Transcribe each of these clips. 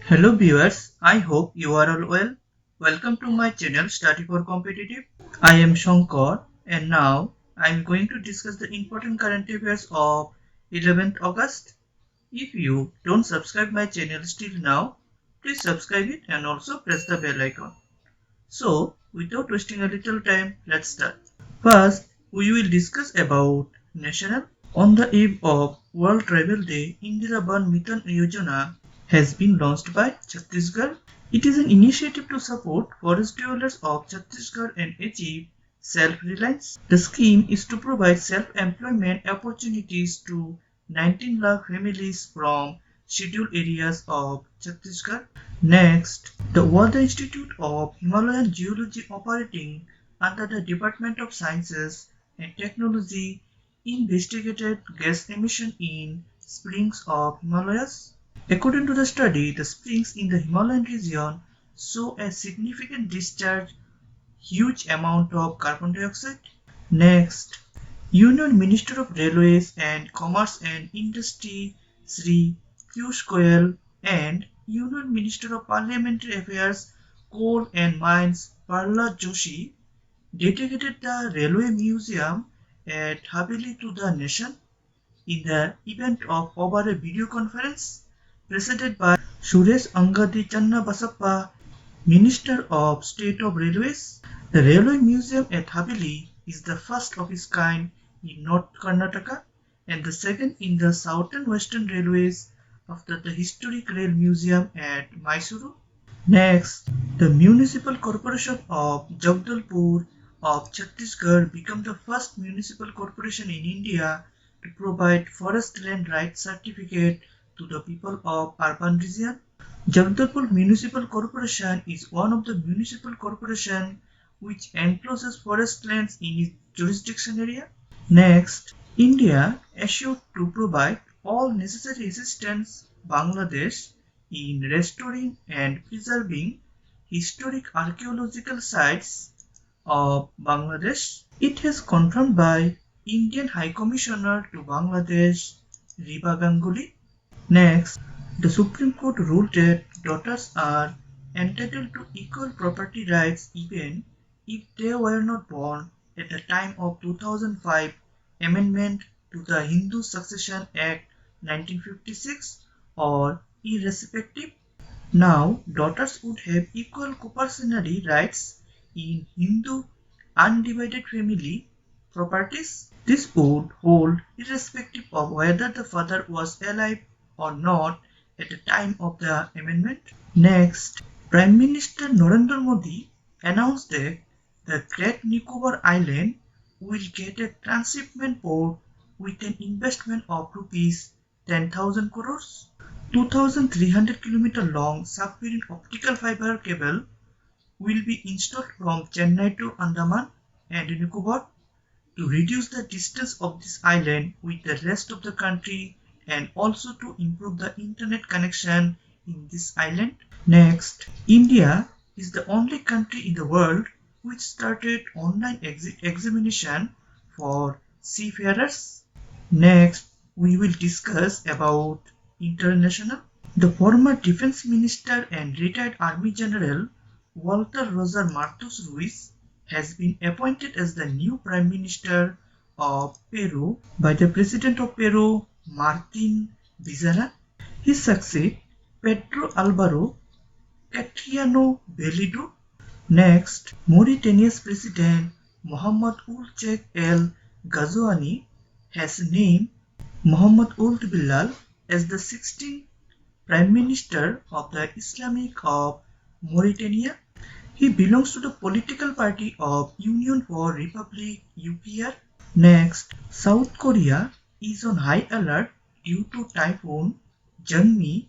Hello viewers, I hope you are all well. Welcome to my channel Study for Competitive. I am Shankar and now I am going to discuss the important current affairs of 11th August. If you don't subscribe my channel still now, please subscribe it and also press the bell icon. So without wasting a little time, let's start. First, we will discuss about national. On the eve of World Travel Day, Indira Van Mittan Yojana has been launched by Chhattisgarh. It is an initiative to support forest dwellers of Chhattisgarh and achieve self-reliance. The scheme is to provide self-employment opportunities to 19 lakh families from scheduled areas of Chhattisgarh. Next, the World Institute of Himalayan Geology, operating under the Department of Sciences and Technology, investigated gas emission in springs of Himalayas. According to the study, the springs in the Himalayan region show a significant discharge, huge amount of carbon dioxide. Next, Union Minister of Railways and Commerce and Industry Sri Piyush Goyal and Union Minister of Parliamentary Affairs, Coal and Mines Prahlad Joshi dedicated the Railway Museum at Haveli to the nation in the event of over a video conference presided by Suresh Angadi Channabasappa, Minister of State of Railways. The Railway Museum at Haveli is the first of its kind in North Karnataka and the second in the Southern Western Railways after the Historic Rail Museum at Mysuru. Next, the Municipal Corporation of Jagdalpur of Chhattisgarh became the first municipal corporation in India to provide forest land rights certificate to the people of urban region. Jagdalpur Municipal Corporation is one of the municipal corporation which encloses forest lands in its jurisdiction area. Next, India assured to provide all necessary assistance Bangladesh in restoring and preserving historic archaeological sites of Bangladesh. It has confirmed by Indian High Commissioner to Bangladesh, Riba Ganguly. Next, the Supreme Court ruled that daughters are entitled to equal property rights even if they were not born at the time of 2005 amendment to the Hindu Succession Act 1956 or irrespective. Now, daughters would have equal co-personary rights in Hindu undivided family properties. This would hold irrespective of whether the father was alive or not at the time of the amendment. Next, Prime Minister Narendra Modi announced that the Great Nicobar Island will get a transshipment port with an investment of rupees 10,000 crores. 2,300 km long submarine optical fiber cable will be installed from Chennai to Andaman and Nicobar to reduce the distance of this island with the rest of the country and also to improve the internet connection in this island. Next, India is the only country in the world which started online exit examination for seafarers. Next, we will discuss about international. The former Defense Minister and retired Army General Walter Roger Martos Ruiz has been appointed as the new Prime Minister of Peru by the President of Peru, Martin Vizcarra. He succeeds Pedro Alvaro Catriano Bellido. Next, Mauritania's President Mohamed Ould Cheikh El Ghazouani has named Mohamed Ould Bilal as the 16th Prime Minister of the Islamic of Mauritania. He belongs to the political party of Union for Republic UPR. Next, South Korea is on high alert due to Typhoon Jangmi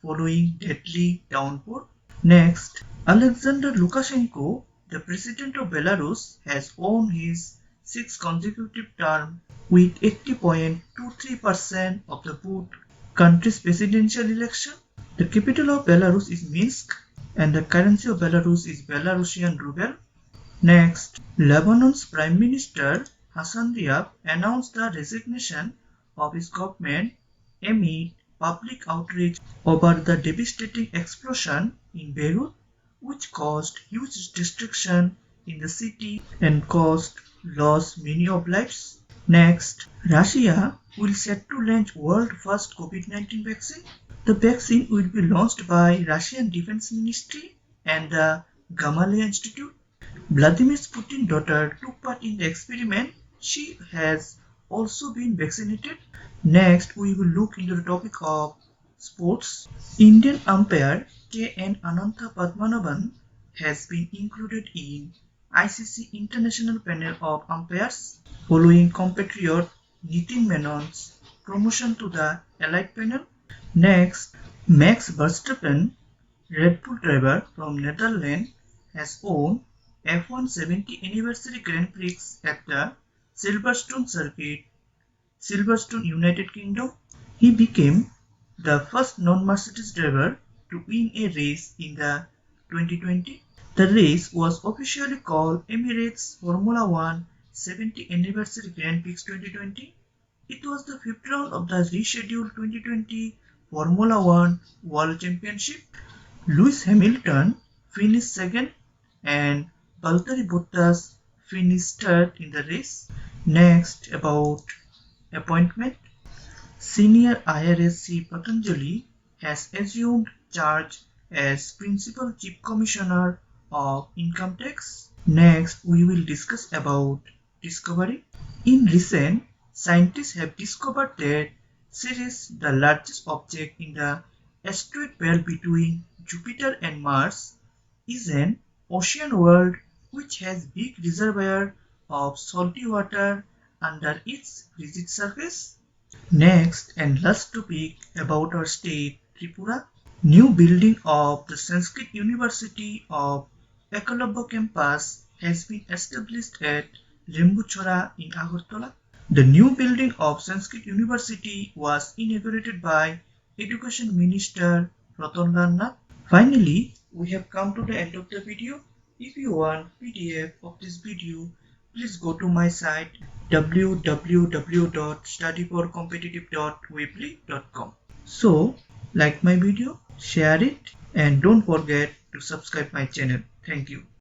following deadly downpour. Next, Alexander Lukashenko, the president of Belarus, has won his sixth consecutive term with 80.23% of the vote country's presidential election. The capital of Belarus is Minsk and the currency of Belarus is Belarusian ruble. Next, Lebanon's Prime Minister Hassan Diab announced the resignation of his government amid public outrage over the devastating explosion in Beirut, which caused huge destruction in the city and caused loss many of lives. Next, Russia will set to launch world first COVID-19 vaccine. The vaccine will be launched by Russian Defense Ministry and the Gamaleya Institute. Vladimir Putin's daughter took part in the experiment. She has also been vaccinated. Next, we will look into the topic of sports. Indian umpire K.N. Anantha Padmanabhan has been included in ICC International Panel of Umpires following compatriot Nitin Menon's promotion to the Elite Panel. Next, Max Verstappen, Red Bull driver from Netherlands, has won F1 70th Anniversary Grand Prix at the Silverstone Circuit, Silverstone, United Kingdom. He became the first non-Mercedes driver to win a race in the 2020. The race was officially called Emirates Formula One 70th Anniversary Grand Prix 2020. It was the fifth round of the rescheduled 2020 Formula One World Championship. Lewis Hamilton finished second and Valtteri Bottas finished third in the race. Next, about appointment. Senior IRS Chief Patanjali has assumed charge as Principal Chief Commissioner of Income Tax. Next, we will discuss about discovery. In recent, scientists have discovered that Ceres, the largest object in the asteroid belt between Jupiter and Mars, is an ocean world which has big reservoir of salty water under its rigid surface. Next and last topic about our state, Tripura. New building of the Sanskrit University of Ekalabya campus has been established at Lembuchora in Agartala. The new building of Sanskrit University was inaugurated by Education Minister Ratan Lal Nath. Finally, we have come to the end of the video. If you want PDF of this video, please go to my site www.studyforcompetitive.weebly.com. So, like my video, share it, and don't forget to subscribe my channel. Thank you.